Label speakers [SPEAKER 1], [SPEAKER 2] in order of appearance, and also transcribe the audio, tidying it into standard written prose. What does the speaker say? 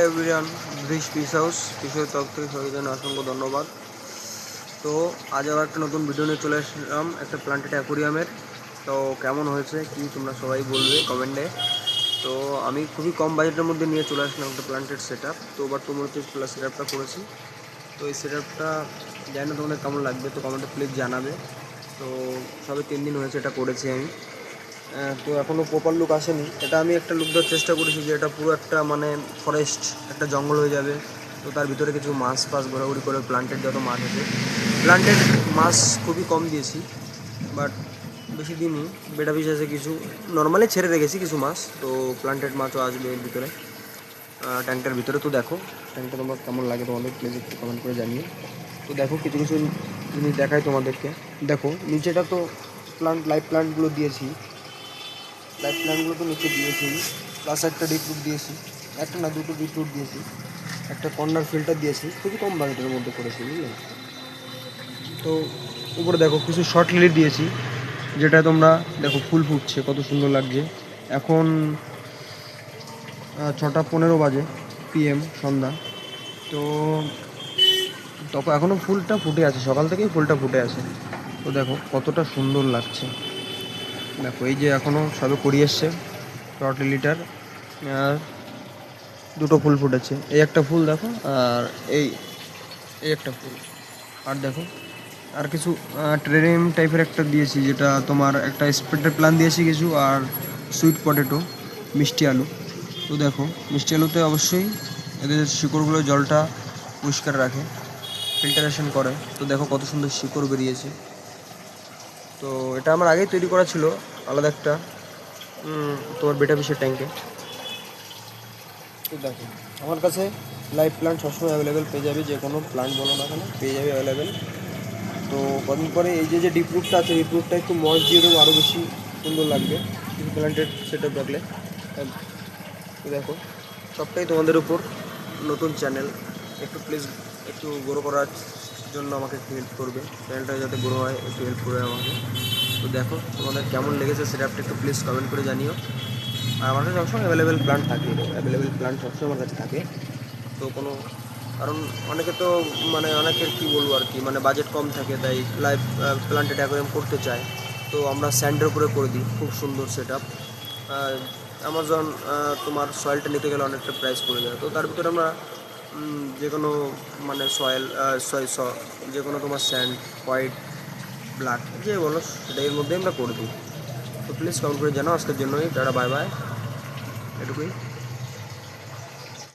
[SPEAKER 1] Everyone, bridge piece house কিশোর তরফ থেকে সবাইকে অসংখ্য ধন্যবাদ। তো আজ আবার একটা নতুন ভিডিও নিয়ে চলে আসলাম একটা প্লান্টেড অ্যাকোরিয়ামের। তো কেমন হয়েছে কি তোমরা সবাই বলবে কমেন্টে। তো আমি খুবই কম বাজেটের মধ্যে নিয়ে চলে আসলাম একটা প্লান্টেড সেট আপ। তো বর্তমানে সেট আপটা করেছি। তো এই সেট আপটা জানি না তোমাদের কেমন লাগবে, তো কমেন্টে প্লিজ জানাবে। তো সবে 3 দিন হয়েছে এটা করেছি আমি। তো এখনও প্রপার লুক আসেনি। এটা আমি একটা লুক দেওয়ার চেষ্টা করেছি যে এটা পুরো একটা মানে ফরেস্ট, একটা জঙ্গল হয়ে যাবে। তো তার ভিতরে কিছু মাছ ঘোরাঘুরি করে প্লান্টেড যত মাছ আছে, প্লান্টেড মাছ খুবই কম দিয়েছি, বাট বেশি দিনই বেটা পিস আছে কিছু, নর্মালি ছেড়ে রেখেছি কিছু মাছ। তো প্লান্টেড মাছও আসবে এর ভিতরে, ট্যাঙ্কটার ভিতরে। তো দেখো ট্যাঙ্কটা তোমার কেমন লাগে তোমাদের প্লিজ একটু কমেন্ট করে জানিয়ে। তো দেখো কিছু কিছু জিনিস দেখাই তোমাদেরকে। দেখো নিচেটা তো লাইভ প্লান্টগুলো দিয়েছি, লাইভ প্ল্যান্টগুলো তো নিচে দিয়েছি, প্লাস একটা ডিপ দিয়েছি, একটা না দুটো ডিপ দিয়েছি, একটা কর্নার ফিল্টার দিয়েছি। খুবই কম বাজেটের মধ্যে করেছি, বুঝলেন। তো উপরে দেখো কিছু শর্ট লিলি দিয়েছি, যেটা তোমরা দেখো ফুল ফুটছে কত সুন্দর লাগছে। এখন 6:15 বাজে PM সন্ধ্যা। তো তখন এখনও ফুলটা ফুটে আছে, সকাল থেকেই ফুলটা ফুটে আছে। তো দেখো কতটা সুন্দর লাগছে। দেখো এই যে এখনও সবে করি এসছে শর্ট লিলিটার, আর দুটো ফুল ফুটেছে। এই একটা ফুল দেখো, আর এই একটা ফুল। আর দেখো আর কিছু ট্রেরিয়াম টাইপের একটা দিয়েছি, যেটা তোমার একটা স্প্রেডের প্ল্যান দিয়েছি কিছু, আর সুইট পটেটো, মিষ্টি আলু। তো দেখো মিষ্টি আলুতে অবশ্যই এদের শিকড়গুলো জলটা পরিষ্কার রাখে, ফিল্টারেশন করে। তো দেখো কত সুন্দর শিকড় বেরিয়েছে। তো এটা আমার আগেই তৈরি করা ছিল আলাদা একটা তোমার বেটা পিসের ট্যাঙ্কে। তো দেখো আমার কাছে লাইভ প্লান্ট সবসময় অ্যাভেলেবেল পেয়ে যাবে, যে কোনো প্লান্ট বলো না কেন পেয়ে যাবে অ্যাভেলেবেল। তো কদিন পরে এই যে ডিপ রুটটা আছে, ডিপ রুটটা একটু মস দিয়ে দেবো, আরও বেশি সুন্দর লাগবে প্লান্টেড সেট আপ রাখলে। তো দেখো সবটাই তোমাদের উপর, নতুন চ্যানেল, একটু প্লিজ একটু গ্রো করার জন্য আমাকে একটু হেল্প করবে, চ্যানেলটা যাতে গ্রো হয় একটু হেল্প করবে আমাকে। তো দেখো তোমাদের কেমন লেগেছে সেট আপটা একটু প্লিজ কমেন্ট করে জানিও। আর আমার কাছে সবসময় অ্যাভেলেবেল প্ল্যান্ট থাকে, অ্যাভেলেবেল প্ল্যান্ট সবসময় আমার কাছে থাকে। তো কোনো কারণ অনেকে তো মানে অনেকের কী বলবো আর কি, মানে বাজেট কম থাকে, তাই লাইভ প্ল্যান্টেড অ্যাকোয়ারিয়াম করতে চায়। তো আমরা স্যান্ডের উপরে করে দিই, খুব সুন্দর সেট আপ। অ্যামাজন তোমার সয়েলটা নিতে গেলে অনেকটা প্রাইস পড়ে যায়। তো তার ভিতরে আমরা যে কোনো মানে যে কোনো তোমার স্যান্ড, হোয়াইট, ব্ল্যাক, যে বলো সেটা এর মধ্যে আমরা করে দিই। তো প্লিজ কমেন্ট করে জানাও। আজকের জন্যই টাটা, বাই বাই, এটুকুই।